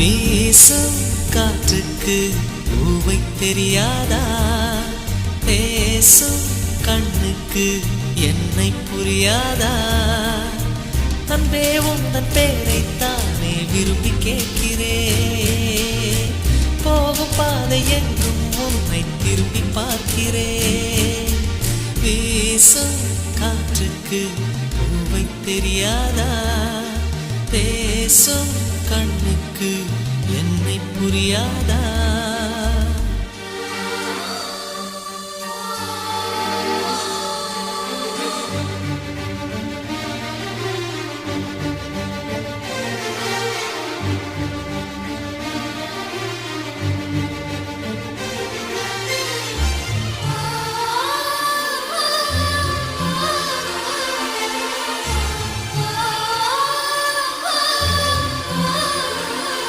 வீசும் காற்றுக்கு பூவை தெரியாதா? பேசும் கண்ணுக்கு என்னை புரியாதா? அன்பே உந்தன் பேரைத்தானே விரும்பி கேட்கிறேன். போகும் பாதை எங்கும் உன்னை திரும்பி பார்க்கிறேன். வீசும் காற்றுக்கு பூவை தெரியாதா? பேசும் கண்ணுக்கு என்னை புரியாதா?